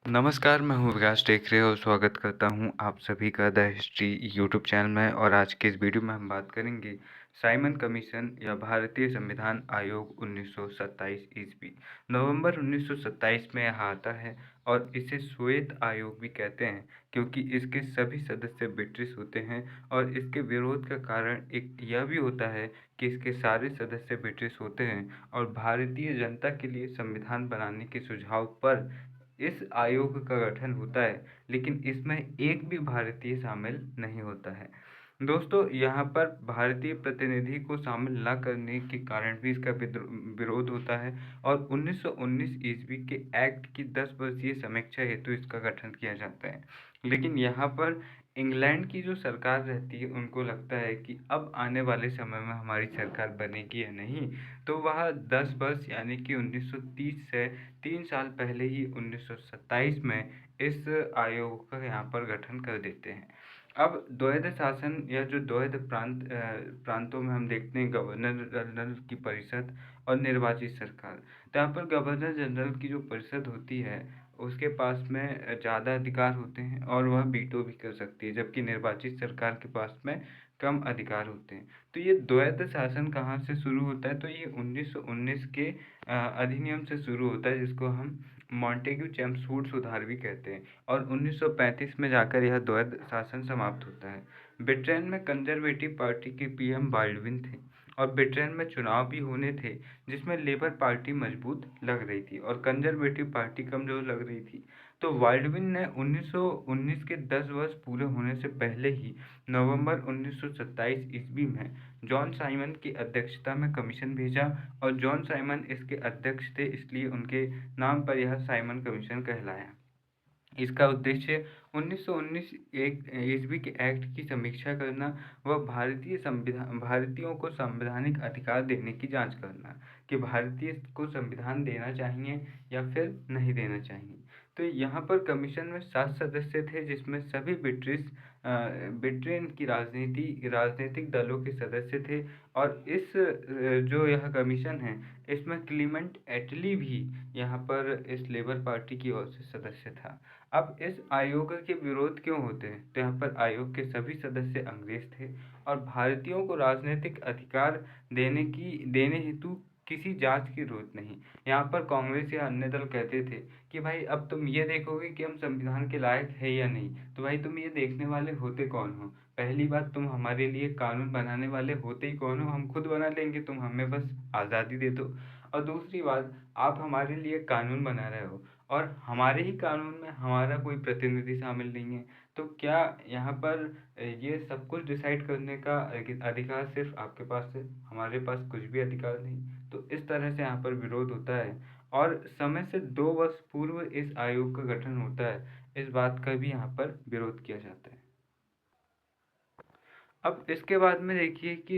नमस्कार, मैं हूँ विकास टेकरे और स्वागत करता हूँ आप सभी का द हिस्ट्री यूट्यूब चैनल में। और आज के इस वीडियो में हम बात करेंगे साइमन कमीशन या भारतीय संविधान आयोग 1927 ईस्वी। नवंबर 1927 में यह आता है और इसे श्वेत आयोग भी कहते हैं क्योंकि इसके सभी सदस्य ब्रिटिश होते हैं। और इसके विरोध का कारण एक यह भी होता है कि इसके सारे सदस्य ब्रिटिश होते हैं और भारतीय जनता के लिए संविधान बनाने के सुझाव पर इस आयोग का गठन होता है, लेकिन इसमें एक भी भारतीय शामिल नहीं होता है। दोस्तों, यहाँ पर भारतीय प्रतिनिधि को शामिल न करने के कारण भी इसका विरोध होता है और 1919 ईस्वी के एक्ट की 10 वर्षीय समीक्षा हेतु इसका गठन किया जाता है। लेकिन यहाँ पर इंग्लैंड की जो सरकार रहती है उनको लगता है कि अब आने वाले समय में हमारी सरकार बनेगी या नहीं, तो वह 10 वर्ष यानी कि 1930 से 3 साल पहले ही 1927 में इस आयोग का यहाँ पर गठन कर देते हैं। अब द्वैध शासन या जो द्वैध प्रांतों में हम देखते हैं गवर्नर जनरल की परिषद और निर्वाचित सरकार। तो यहाँ पर गवर्नर जनरल की जो परिषद होती है उसके पास में ज़्यादा अधिकार होते हैं और वह वीटो भी कर सकती है, जबकि निर्वाचित सरकार के पास में कम अधिकार होते हैं। तो ये द्वैध शासन कहाँ से शुरू होता है? तो ये 1919 के अधिनियम से शुरू होता है, जिसको हम मॉन्टेग्यू चेम्सफोर्ड सुधार भी कहते हैं। और 1935 में जाकर यह द्वैध शासन समाप्त होता है। ब्रिटेन में कंजर्वेटिव पार्टी के पीएम बाल्डविन थे और ब्रिटेन में चुनाव भी होने थे जिसमें लेबर पार्टी मजबूत लग रही थी और कंजर्वेटिव पार्टी कमजोर लग रही थी। तो बाल्डविन ने 1919 के 10 वर्ष पूरे होने से पहले ही नवंबर 1927 ईस्वी में जॉन साइमन की अध्यक्षता में कमीशन भेजा और जॉन साइमन इसके अध्यक्ष थे, इसलिए उनके नाम पर यह साइमन कमीशन कहलाया। इसका उद्देश्य 1919 एक ईस्वी के एक्ट की समीक्षा करना व भारतीयों को संवैधानिक अधिकार देने की जांच करना कि भारतीय को संविधान देना चाहिए या फिर नहीं देना चाहिए। तो यहाँ पर कमीशन में 7 सदस्य थे, जिसमें सभी ब्रिटेन की राजनीतिक दलों के सदस्य थे। और इस जो यह कमीशन है इसमें क्लीमेंट एटली भी यहाँ पर इस लेबर पार्टी की ओर से सदस्य था। अब इस आयोग के विरोध क्यों होते हैं? तो यहाँ पर आयोग के सभी सदस्य अंग्रेज थे और भारतीयों को राजनीतिक अधिकार देने हेतु किसी जांच की जरूरत नहीं। यहाँ पर कांग्रेस या अन्य दल कहते थे कि भाई अब तुम ये देखोगे कि हम संविधान के लायक है या नहीं, तो भाई तुम ये देखने वाले होते कौन हो? पहली बात, तुम हमारे लिए कानून बनाने वाले होते ही कौन हो? हम खुद बना लेंगे, तुम हमें बस आज़ादी दे दो। और दूसरी बात, आप हमारे लिए कानून बना रहे हो और हमारे ही कानून में हमारा कोई प्रतिनिधि शामिल नहीं है। तो क्या यहाँ पर ये सब कुछ डिसाइड करने का अधिकार सिर्फ आपके पास है, हमारे पास कुछ भी अधिकार नहीं? तो इस तरह से यहाँ पर विरोध होता है और समय से 2 वर्ष पूर्व इस आयोग का गठन होता है। इस बात का भी यहाँ पर विरोध किया जाता है। अब इसके बाद में देखिए कि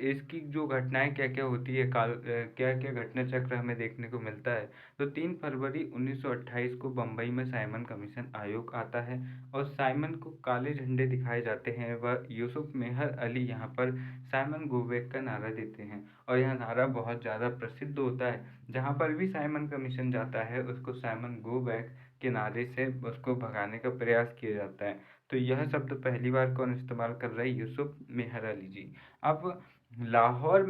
इसकी जो घटनाएं क्या क्या होती है, क्या क्या घटना चक्र हमें देखने को मिलता है। तो 3 फरवरी 1928 को बम्बई में साइमन कमीशन आयोग आता है और साइमन को काले झंडे दिखाए जाते हैं। वह यूसुफ मेहर अली यहाँ पर साइमन गो बैक का नारा देते हैं और यह नारा बहुत ज़्यादा प्रसिद्ध होता है। जहाँ पर भी साइमन कमीशन जाता है उसको साइमन गो बैक के नारे से उसको भगाने का प्रयास किया जाता है। तो यह शब्द पहली बार कौन इस्तेमाल कर रहा है? यूसुफ मेहर अली जी। अब लाहौर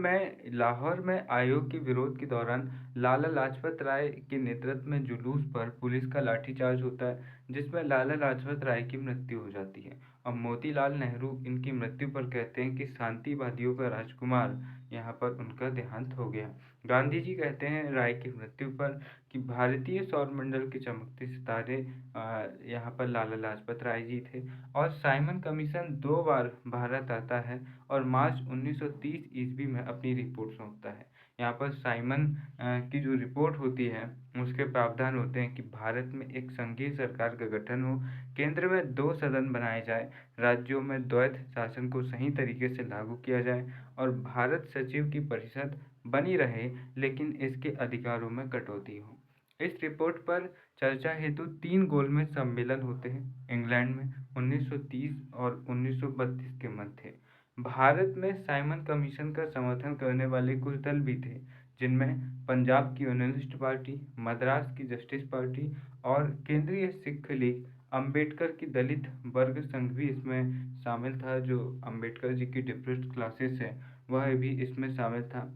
में आयोग के विरोध के दौरान लाला लाजपत राय के नेतृत्व में जुलूस पर पुलिस का लाठीचार्ज होता है, जिसमें लाला लाजपत राय की मृत्यु हो जाती है। और मोतीलाल नेहरू इनकी मृत्यु पर कहते हैं कि शांतिवादियों का राजकुमार, यहाँ पर उनका देहांत हो गया। गांधी जी कहते हैं राय की मृत्यु पर कि भारतीय सौरमंडल के चमकते सितारे यहाँ पर लाला लाजपत राय जी थे। और साइमन कमीशन 2 बार भारत आता है और मार्च 1930 ईस्वी में अपनी रिपोर्ट सौंपता है। यहाँ पर साइमन की जो रिपोर्ट होती है उसके प्रावधान होते हैं कि भारत में एक संघीय सरकार का गठन हो, केंद्र में 2 सदन बनाए जाए, राज्यों में द्वैध शासन को सही तरीके से लागू किया जाए और भारत सचिव की परिषद बनी रहे, लेकिन इसके अधिकारों में कटौती हो। इस रिपोर्ट पर चर्चा हेतु 3 गोलमेज सम्मेलन होते हैं इंग्लैंड में 1930 और 1932 के मध्य। भारत में साइमन कमीशन का समर्थन करने वाले कुछ दल भी थे, जिनमें पंजाब की यूनानिस्ट पार्टी, मद्रास की जस्टिस पार्टी और केंद्रीय सिख लीग, अंबेडकर की दलित वर्ग संघ भी इसमें शामिल था। जो अंबेडकर जी की डिप्रेस्ड क्लासेस है वह भी इसमें शामिल था।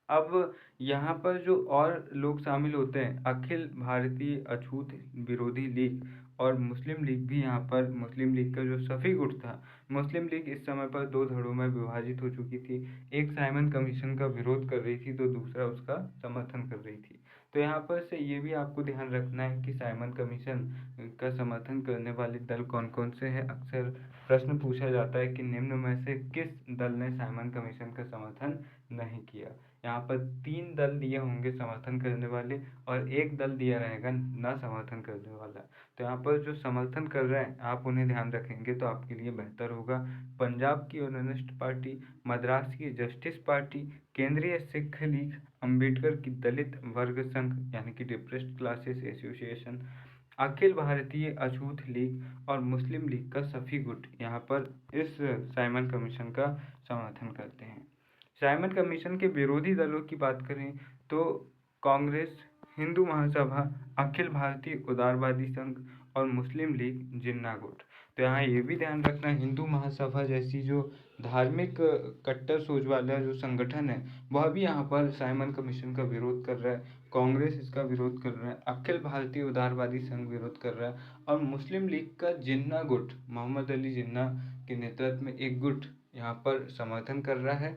अब यहाँ पर जो और लोग शामिल होते हैं, अखिल भारतीय अछूत विरोधी लीग और मुस्लिम लीग भी यहाँ पर, मुस्लिम लीग का जो सफ़ी गुट था, मुस्लिम लीग इस समय पर दो धड़ों में विभाजित हो चुकी थी। एक साइमन कमीशन का विरोध कर रही थी तो दूसरा उसका समर्थन कर रही थी। तो यहाँ पर से ये भी आपको ध्यान रखना है कि साइमन कमीशन का समर्थन करने वाले दल कौन कौन से हैं। अक्सर प्रश्न पूछा जाता है कि निम्न में से किस दल ने साइमन कमीशन का समर्थन नहीं किया। यहाँ पर 3 दल दिए होंगे समर्थन करने वाले और एक दल दिया रहेगा ना समर्थन करने वाला। तो यहाँ पर जो समर्थन कर रहे हैं आप उन्हें ध्यान रखेंगे तो आपके लिए बेहतर होगा। पंजाब की यूनानिस्ट पार्टी, मद्रास की जस्टिस पार्टी, केंद्रीय सिख लीग, अंबेडकर की दलित वर्ग संघ यानी कि depressed classes association, Akhil Bharatiya अछूत लीग और मुस्लिम लीग का सफ़ी गुट यहाँ पर इस साइमन कमीशन का समर्थन करते हैं। साइमन कमीशन के विरोधी दलों की बात करें तो कांग्रेस, हिंदू महासभा, अखिल भारतीय उदारवादी संघ और मुस्लिम लीग जिन्ना गुट। तो यहाँ ये भी ध्यान रखना, हिंदू महासभा जैसी जो धार्मिक कट्टर सोच वाला जो संगठन है वह भी यहाँ पर साइमन कमीशन का विरोध कर रहा है। कांग्रेस इसका विरोध कर रहा है, अखिल भारतीय उदारवादी संघ विरोध कर रहा है और मुस्लिम लीग का जिन्ना गुट, मोहम्मद अली जिन्ना के नेतृत्व में एक गुट यहाँ पर समर्थन कर रहा है,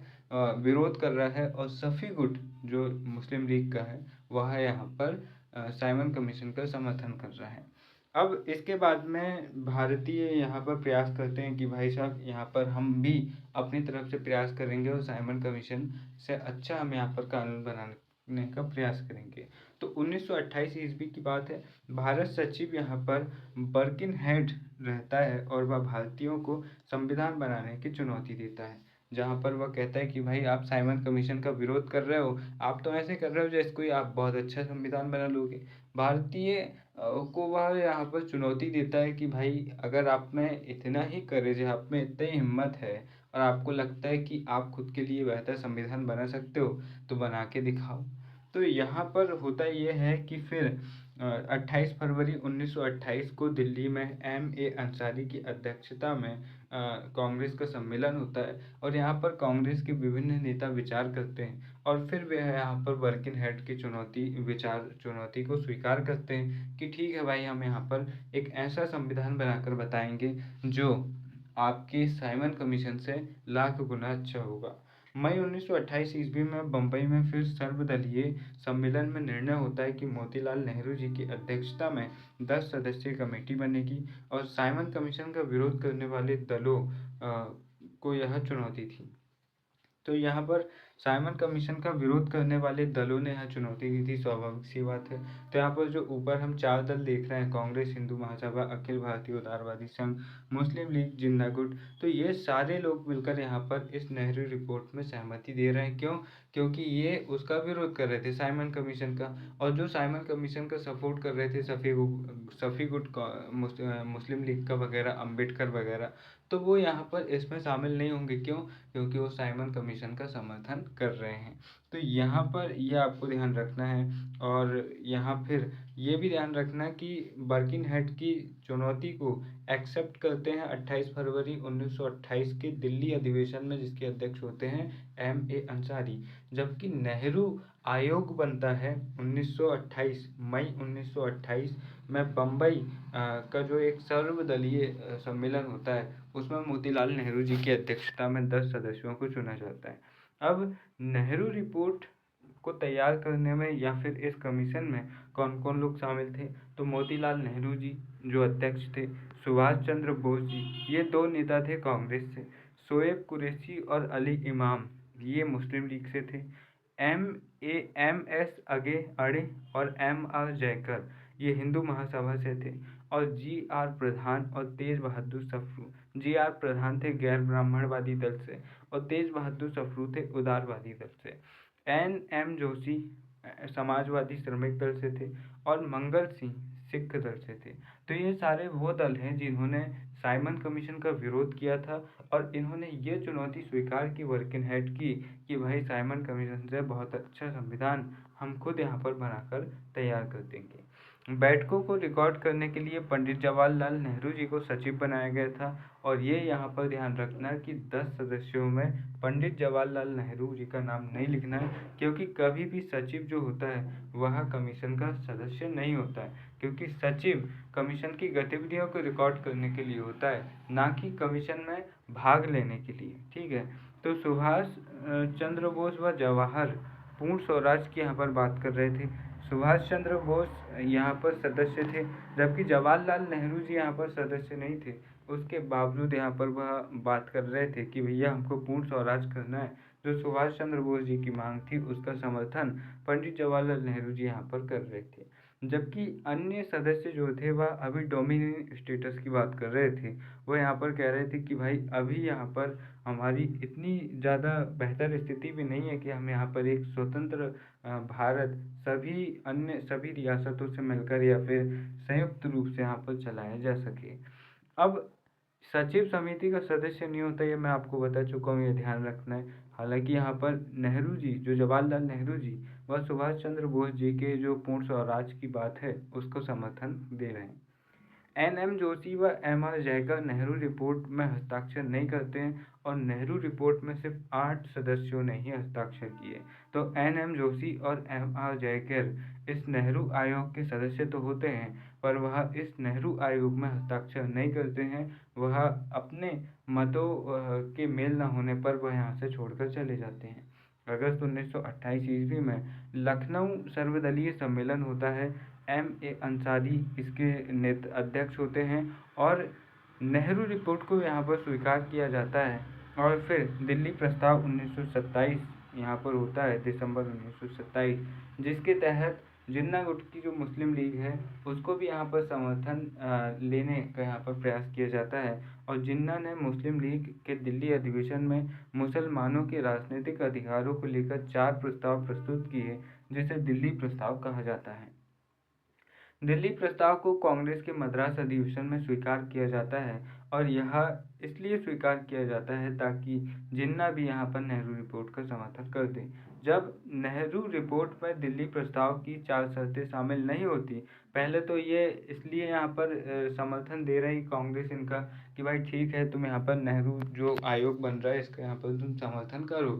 विरोध कर रहा है। और सफ़ी गुट जो मुस्लिम लीग का है वह यहाँ पर साइमन कमीशन का समर्थन कर रहा है। अब इसके बाद में भारतीय यहाँ पर प्रयास करते हैं कि भाई साहब यहाँ पर हम भी अपनी तरफ से प्रयास करेंगे और साइमन कमीशन से अच्छा हम यहाँ पर कानून बनाने का प्रयास करेंगे। तो 1928 ईस्वी की बात है, भारत सचिव यहाँ पर बर्किनहेड रहता है और वह भारतीयों को संविधान बनाने की चुनौती देता है। जहाँ पर वह कहता है कि भाई आप साइमन कमीशन का विरोध कर रहे हो, आप तो ऐसे कर रहे हो जैसे कोई आप बहुत अच्छा संविधान बना लोगे। भारतीय को वह यहाँ पर चुनौती देता है कि भाई अगर आप में इतना ही करेज है, आप में इतनी हिम्मत है और आपको लगता है कि आप खुद के लिए बेहतर संविधान बना सकते हो तो बना के दिखाओ। तो यहाँ पर होता ये है कि फिर 28 फरवरी 1928 को दिल्ली में M.A. अंसारी की अध्यक्षता में कांग्रेस का सम्मेलन होता है और यहाँ पर कांग्रेस के विभिन्न नेता विचार करते हैं और फिर वे यहाँ पर बर्किनहेड की चुनौती को स्वीकार करते हैं कि ठीक है भाई, हम यहाँ पर एक ऐसा संविधान बनाकर बताएंगे जो आपके साइमन कमीशन से लाख गुना अच्छा होगा। मई 1928 ईस्वी में बम्बई में फिर सर्वदलीय सम्मेलन में निर्णय होता है कि मोतीलाल नेहरू जी की अध्यक्षता में 10 सदस्यीय कमेटी बनेगी और साइमन कमीशन का विरोध करने वाले दलों को यह चुनौती थी। तो यहाँ पर साइमन कमीशन का विरोध करने वाले दलों ने यहाँ चुनौती दी थी, स्वाभाविक सी बात है। तो यहाँ पर जो ऊपर हम 4 दल देख रहे हैं, कांग्रेस, हिंदू महासभा, अखिल भारतीय उदारवादी संघ, मुस्लिम लीग, जिन्ना गुट, तो ये सारे लोग मिलकर यहाँ पर इस नेहरू रिपोर्ट में सहमति दे रहे हैं। क्यों? क्योंकि ये उसका विरोध कर रहे थे साइमन कमीशन का, और जो साइमन कमीशन का सपोर्ट कर रहे थे सफ़ी गुट, मुस्लिम लीग का वगैरह, अम्बेडकर वगैरह, तो वो यहाँ पर इसमें शामिल नहीं होंगे। क्यों? क्योंकि वो साइमन कमीशन का समर्थन कर रहे हैं। तो यहाँ पर ये आपको ध्यान रखना है। और यहाँ फिर ये भी ध्यान रखना कि बर्किनहेड की चुनौती को एक्सेप्ट करते हैं 28 फरवरी 1928 के दिल्ली अधिवेशन में, जिसके अध्यक्ष होते हैं M.A. अंसारी। जबकि नेहरू आयोग बनता है 1928 मई 1928 में बम्बई का जो एक सर्वदलीय सम्मेलन होता है उसमें मोतीलाल नेहरू जी की अध्यक्षता में 10 सदस्यों को चुना जाता है। अब नेहरू रिपोर्ट को तैयार करने में या फिर इस कमीशन में कौन कौन लोग शामिल थे, तो मोतीलाल नेहरू जी जो अध्यक्ष थे, सुभाष चंद्र बोस जी, ये 2 नेता थे कांग्रेस से, शोएब कुरैशी और अली इमाम ये मुस्लिम लीग से थे, M.S. अडे और M.R. जयकर ये हिंदू महासभा से थे, और G.R. प्रधान और तेज बहादुर सप्रू, G.R. प्रधान थे गैर ब्राह्मणवादी दल से और तेज बहादुर सप्रू थे उदारवादी दल से, N.M. जोशी समाजवादी श्रमिक दल से थे और मंगल सिंह सिख दल से थे। तो ये सारे वो दल हैं जिन्होंने साइमन कमीशन का विरोध किया था और इन्होंने ये चुनौती स्वीकार की, बर्किनहेड की, कि भाई साइमन कमीशन से बहुत अच्छा संविधान हम खुद यहाँ पर बनाकर तैयार कर देंगे। बैठकों को रिकॉर्ड करने के लिए पंडित जवाहरलाल नेहरू जी को सचिव बनाया गया था और ये यहाँ पर ध्यान रखना कि 10 सदस्यों में पंडित जवाहरलाल नेहरू जी का नाम नहीं लिखना है, क्योंकि कभी भी सचिव जो होता है वह कमीशन का सदस्य नहीं होता है, क्योंकि सचिव कमीशन की गतिविधियों को रिकॉर्ड करने के लिए होता है, ना कि कमीशन में भाग लेने के लिए। ठीक है, तो सुभाष चंद्र बोस व जवाहर पूर्ण स्वराज की यहाँ पर बात कर रहे थे। सुभाष चंद्र बोस यहाँ पर सदस्य थे, जबकि जवाहरलाल नेहरू जी यहाँ पर सदस्य नहीं थे। उसके बावजूद यहाँ पर वह बात कर रहे थे कि भैया हमको पूर्ण स्वराज करना है। जो सुभाष चंद्र बोस जी की मांग थी उसका समर्थन पंडित जवाहरलाल नेहरू जी यहाँ पर कर रहे थे। जबकि अन्य सदस्य जो थे वह अभी डोमिनियन स्टेटस की बात कर रहे थे। वो यहाँ पर कह रहे थे कि भाई अभी यहाँ पर हमारी इतनी ज़्यादा बेहतर स्थिति भी नहीं है कि हम यहाँ पर एक स्वतंत्र भारत सभी रियासतों से मिलकर या फिर संयुक्त रूप से यहाँ पर चलाया जा सके। अब सचिव समिति का सदस्य नहीं होता, ये मैं आपको बता चुका हूँ, ये ध्यान रखना है। हालांकि यहाँ पर नेहरू जी, जो जवाहरलाल नेहरू जी व सुभाष चंद्र बोस जी के जो पूर्ण स्वराज की बात है उसको समर्थन दे रहे हैं। एन.एम. जोशी व एम.आर. जयकर नेहरू रिपोर्ट में हस्ताक्षर नहीं करते हैं और नेहरू रिपोर्ट में सिर्फ 8 सदस्यों ने ही हस्ताक्षर किए। तो एन.एम. जोशी और एम.आर. जयकर इस नेहरू आयोग के सदस्य तो होते हैं, पर वह इस नेहरू आयोग में हस्ताक्षर नहीं करते हैं। वह अपने मतों के मेल न होने पर वह यहाँ से छोड़कर चले जाते हैं। अगस्त 1928 ईस्वी में लखनऊ सर्वदलीय सम्मेलन होता है। M.A. अंसारी इसके अध्यक्ष होते हैं और नेहरू रिपोर्ट को यहाँ पर स्वीकार किया जाता है। और फिर दिल्ली प्रस्ताव 1927 यहाँ पर होता है, दिसंबर 1927, जिसके तहत जिन्ना गुट की जो मुस्लिम लीग है उसको भी यहाँ पर समर्थन लेने का यहाँ पर प्रयास किया जाता है। और जिन्ना ने मुस्लिम लीग के दिल्ली अधिवेशन में मुसलमानों के राजनीतिक अधिकारों को लेकर 4 प्रस्ताव प्रस्तुत किए, जिसे दिल्ली प्रस्ताव कहा जाता है। दिल्ली प्रस्ताव को कांग्रेस के मद्रास अधिवेशन में स्वीकार किया जाता है और यह इसलिए स्वीकार किया जाता है ताकि जिन्ना भी यहाँ पर नेहरू रिपोर्ट का समर्थन कर दें। जब नेहरू रिपोर्ट में दिल्ली प्रस्ताव की 4 शर्तें शामिल नहीं होती, पहले तो ये इसलिए यहाँ पर समर्थन दे रही कांग्रेस इनका कि भाई ठीक है, तुम यहाँ पर नेहरू जो आयोग बन रहा है इसका यहाँ पर तुम समर्थन करो,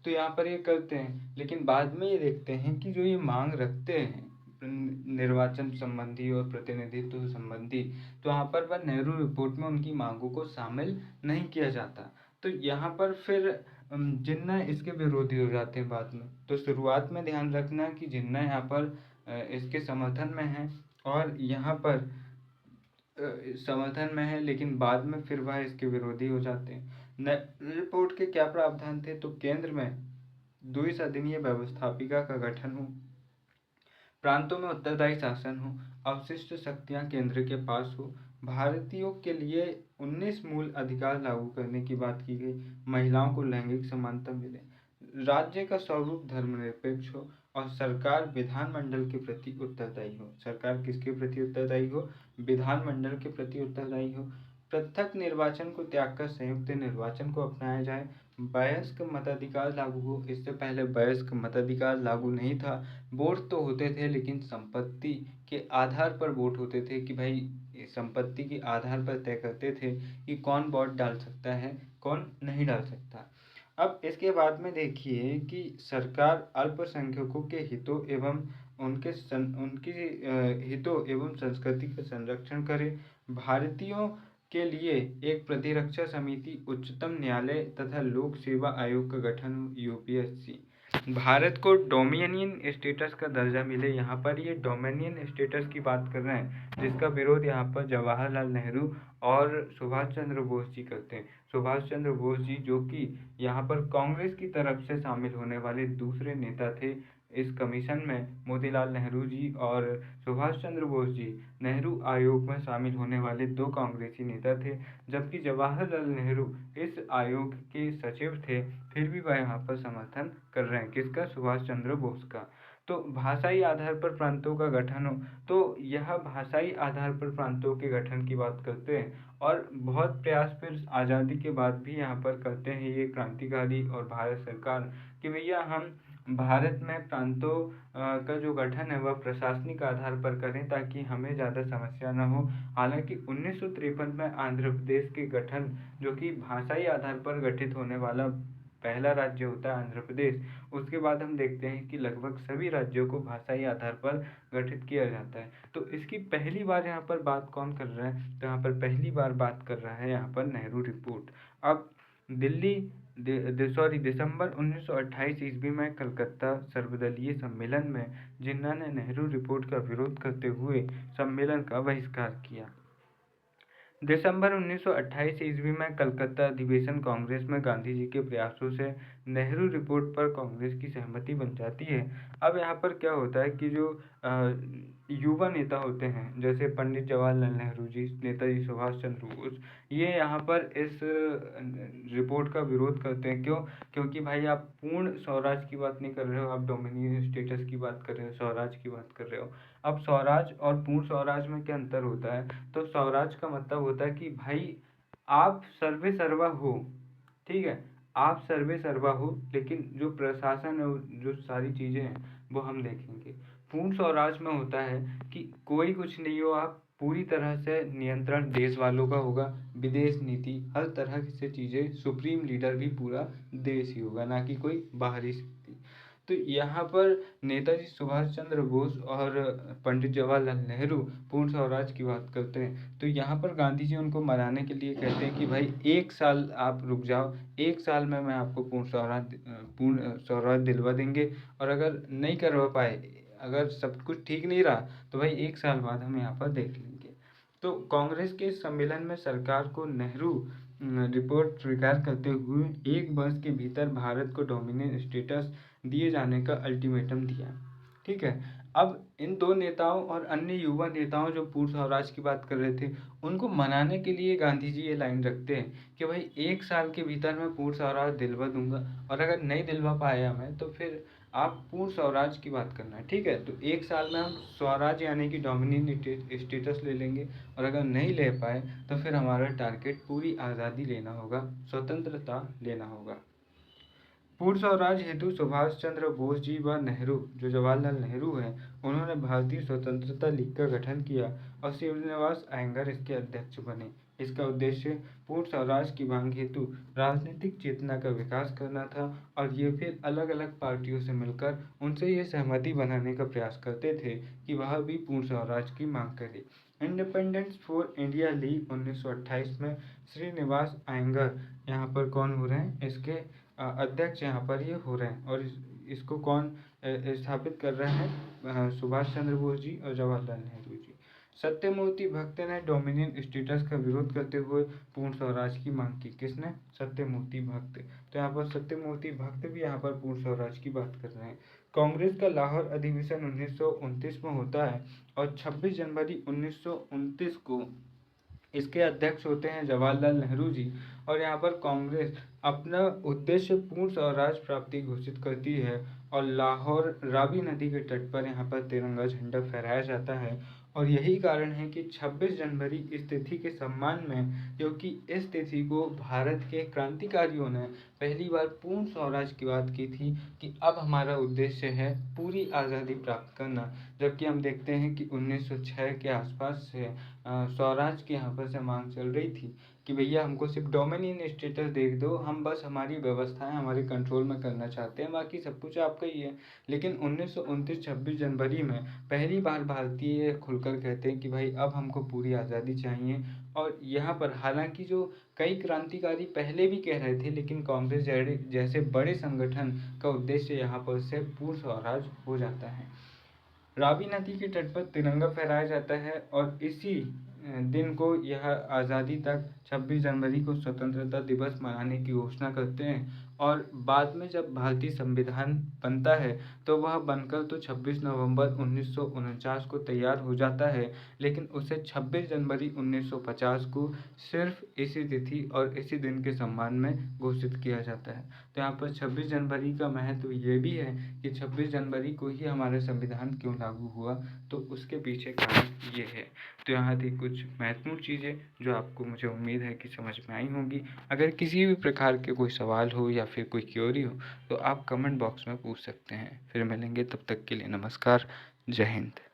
तो यहाँ पर ये करते हैं। लेकिन बाद में ये देखते हैं कि जो ये मांग रखते हैं निर्वाचन संबंधी और प्रतिनिधित्व संबंधी, तो यहाँ पर वह नेहरू रिपोर्ट में उनकी मांगों को शामिल नहीं किया जाता। तो यहाँ पर फिर जिन्ना इसके विरोधी हो जाते हैं बाद में। तो शुरुआत में ध्यान रखना कि जिन्ना यहाँ पर इसके समर्थन में है और यहाँ पर समर्थन में है, लेकिन बाद में फिर वह इसके विरोधी हो जाते हैं। रिपोर्ट के क्या प्रावधान थे? तो केंद्र में द्विसदनीय व्यवस्थापिका का गठन हो, प्रांतों में उत्तरदायी शासन हो, अवशिष्ट शक्तियां केंद्र के पास हो, भारतीयों के लिए 19 मूल अधिकार लागू करने की बात की गई, महिलाओं को लैंगिक समानता मिले, राज्य का स्वरूप धर्मनिरपेक्ष हो और सरकार विधानमंडल के प्रति उत्तरदायी हो। सरकार किसके प्रति उत्तरदायी हो? विधानमंडल के प्रति उत्तरदायी हो। पृथक निर्वाचन को त्याग कर संयुक्त निर्वाचन को अपनाया जाए। वयस्क मताधिकार लागू हो। इससे पहले वयस्क मताधिकार लागू नहीं था। वोट तो होते थे लेकिन संपत्ति के आधार पर वोट होते थे कि भाई संपत्ति के आधार पर तय करते थे कि कौन वोट डाल सकता है, कौन नहीं डाल सकता। अब इसके बाद में देखिए कि सरकार अल्पसंख्यकों के हितों एवं उनकी हितों एवं संस्कृति का संरक्षण करे। भारतीयों के लिए एक प्रतिरक्षा समिति, उच्चतम न्यायालय तथा लोक सेवा आयोग का गठन हो, यूपीएससी। भारत को डोमिनियन स्टेटस का दर्जा मिले। यहाँ पर ये डोमिनियन स्टेटस की बात कर रहे हैं, जिसका विरोध यहाँ पर जवाहरलाल नेहरू और सुभाष चंद्र बोस जी करते हैं। सुभाष चंद्र बोस जी जो कि यहाँ पर कांग्रेस की तरफ से शामिल होने वाले दूसरे नेता थे इस कमीशन में। मोतीलाल नेहरू जी और सुभाष चंद्र बोस जी नेहरू आयोग में शामिल होने वाले 2 कांग्रेसी नेता थे, जबकि जवाहरलाल नेहरू इस आयोग के सचिव थे। फिर भी वह यहाँ पर समर्थन कर रहे हैं, किसका? सुभाष चंद्र बोस का। तो भाषाई आधार पर प्रांतों का गठन हो, तो यह भाषाई आधार पर प्रांतों के गठन की बात करते हैं और बहुत प्रयास फिर आज़ादी के बाद भी यहाँ पर करते हैं ये क्रांतिकारी और भारत सरकार कि भैया हम भारत में प्रांतों का जो गठन है वह प्रशासनिक आधार पर करें ताकि हमें ज़्यादा समस्या ना हो। हालांकि 1953 में आंध्र प्रदेश के गठन, जो कि भाषाई आधार पर गठित होने वाला पहला राज्य होता है आंध्र प्रदेश, उसके बाद हम देखते हैं कि लगभग सभी राज्यों को भाषाई आधार पर गठित किया जाता है। तो इसकी पहली बार यहाँ पर बात कौन कर रहा है, तो यहाँ पर पहली बार बात कर रहा है यहाँ पर नेहरू रिपोर्ट। अब दिल्ली दिसंबर 1928 ईस्वी में कलकत्ता सर्वदलीय सम्मेलन में जिन्ना ने नेहरू रिपोर्ट का विरोध करते हुए सम्मेलन का बहिष्कार किया। दिसंबर 1928 ईस्वी में कलकत्ता अधिवेशन कांग्रेस में गांधी जी के प्रयासों से नेहरू रिपोर्ट पर कांग्रेस की सहमति बन जाती है। अब यहाँ पर क्या होता है कि जो युवा नेता होते हैं जैसे पंडित जवाहरलाल नेहरू जी, नेताजी सुभाष चंद्र बोस, ये यहाँ पर इस रिपोर्ट का विरोध करते हैं। क्यों? क्योंकि भाई आप पूर्ण स्वराज की बात नहीं कर रहे हो, आप डोमिनियन स्टेटस की बात कर रहे हो, स्वराज की बात कर रहे हो। अब स्वराज और पूर्ण स्वराज में क्या अंतर होता है? तो स्वराज का मतलब होता है कि भाई आप सर्वे सर्वा हो, ठीक है, आप सर्वे सर्वा हो, लेकिन जो प्रशासन है, जो सारी चीज़ें हैं वो हम देखेंगे। पूर्ण स्वराज में होता है कि कोई कुछ नहीं हो, आप पूरी तरह से नियंत्रण देश वालों का होगा, विदेश नीति हर तरह से चीज़ें, सुप्रीम लीडर भी पूरा देश ही होगा, ना कि कोई बाहरी शक्ति। तो यहाँ पर नेताजी सुभाष चंद्र बोस और पंडित जवाहरलाल नेहरू पूर्ण स्वराज की बात करते हैं। तो यहाँ पर गांधी जी उनको मनाने के लिए कहते हैं कि भाई 1 साल आप रुक जाओ, 1 साल में मैं आपको पूर्ण स्वराज दिलवा देंगे, और अगर नहीं करवा पाए, अगर सब कुछ ठीक नहीं रहा, तो भाई 1 साल बाद हम यहाँ पर देख लेंगे। तो कांग्रेस के सम्मेलन में सरकार को नेहरू रिपोर्ट स्वीकार करते हुए 1 वर्ष के भीतर भारत को डोमिनियन स्टेटस दिए जाने का अल्टीमेटम दिया। ठीक है, अब इन दो नेताओं और अन्य युवा नेताओं जो पूर्ण स्वराज की बात कर रहे थे, उनको मनाने के लिए गांधी जी ये लाइन रखते हैं कि भाई 1 साल के भीतर मैं पूर्ण स्वराज दिलवा दूंगा, और अगर नहीं दिलवा पाया मैं, तो फिर आप पूर्ण स्वराज की बात करना है। ठीक है, तो 1 साल में हम स्वराज यानी कि डोमिनियन स्टेटस ले लेंगे, और अगर नहीं ले पाए तो फिर हमारा टारगेट पूरी आज़ादी लेना होगा, स्वतंत्रता लेना होगा। पूर्ण स्वराज हेतु सुभाष चंद्र बोस जी व नेहरू, जो जवाहरलाल नेहरू हैं, उन्होंने भारतीय स्वतंत्रता लीग का गठन किया और श्रीनिवास अयंगर इसके अध्यक्ष बने। इसका उद्देश्य पूर्ण स्वराज की मांग हेतु राजनीतिक चेतना का विकास करना था, और ये फिर अलग अलग पार्टियों से मिलकर उनसे ये सहमति बनाने का प्रयास करते थे कि वह भी पूर्ण स्वराज की मांग करे। इंडिपेंडेंस फॉर इंडिया लीग 1928 में श्रीनिवास अयंगर यहाँ पर कौन हो रहे हैं, इसके अध्यक्ष यहाँ पर ये हो रहे हैं, और इसको कौन स्थापित कर रहे हैं? सुभाष चंद्र बोस जी और जवाहरलाल नेहरू जी। सत्यमूर्ति भक्त ने डोमिनियन स्टेटस का विरोध करते हुए पूर्ण स्वराज की मांग की। किसने? सत्यमूर्ति भक्त। तो यहाँ पर सत्यमूर्ति भक्त भी यहाँ पर पूर्ण स्वराज की बात कर रहे हैं। कांग्रेस का लाहौर अधिवेशन 1929 में होता है, और 26 जनवरी 1929 को इसके अध्यक्ष होते हैं जवाहरलाल नेहरू जी, और यहाँ पर कांग्रेस अपना उद्देश्य पूर्ण स्वराज प्राप्ति घोषित करती है, और लाहौर रावी नदी के तट पर यहाँ पर तिरंगा झंडा फहराया जाता है। और यही कारण है कि 26 जनवरी इस तिथि के सम्मान में, क्योंकि इस तिथि को भारत के क्रांतिकारियों ने पहली बार पूर्ण स्वराज की बात की थी कि अब हमारा उद्देश्य है पूरी आज़ादी प्राप्त करना। जबकि हम देखते हैं कि 1906 के आसपास से स्वराज की यहाँ पर से मांग चल रही थी कि भैया हमको सिर्फ डोमिनियन स्टेटस दे दो, हम बस हमारी व्यवस्थाएं हमारे कंट्रोल में करना चाहते हैं, बाकी सब कुछ आपका ही है। लेकिन 1929 26 जनवरी में पहली बार भारतीय खुलकर कहते हैं कि भाई अब हमको पूरी आज़ादी चाहिए। और यहाँ पर हालांकि जो कई क्रांतिकारी पहले भी कह रहे थे, लेकिन कांग्रेस जैसे बड़े संगठन का उद्देश्य यहाँ पर से पूर्ण स्वराज हो जाता है। रावी नदी के तट पर तिरंगा फहराया जाता है, और इसी दिन को यह आज़ादी तक 26 जनवरी को स्वतंत्रता दिवस मनाने की घोषणा करते हैं। और बाद में जब भारतीय संविधान बनता है, तो वह बनकर तो 26 नवंबर 1949 को तैयार हो जाता है, लेकिन उसे 26 जनवरी 1950 को सिर्फ इसी तिथि और इसी दिन के सम्मान में घोषित किया जाता है। तो यहाँ पर 26 जनवरी का महत्व ये भी है कि 26 जनवरी को ही हमारा संविधान क्यों लागू हुआ, तो उसके पीछे कारण ये है। तो यहाँ थी कुछ महत्वपूर्ण चीज़ें जो आपको, मुझे उम्मीद है कि समझ में आई होंगी। अगर किसी भी प्रकार के कोई सवाल हो या फिर कोई क्वेरी हो तो आप कमेंट बॉक्स में पूछ सकते हैं। फिर मिलेंगे, तब तक के लिए नमस्कार, जय हिंद।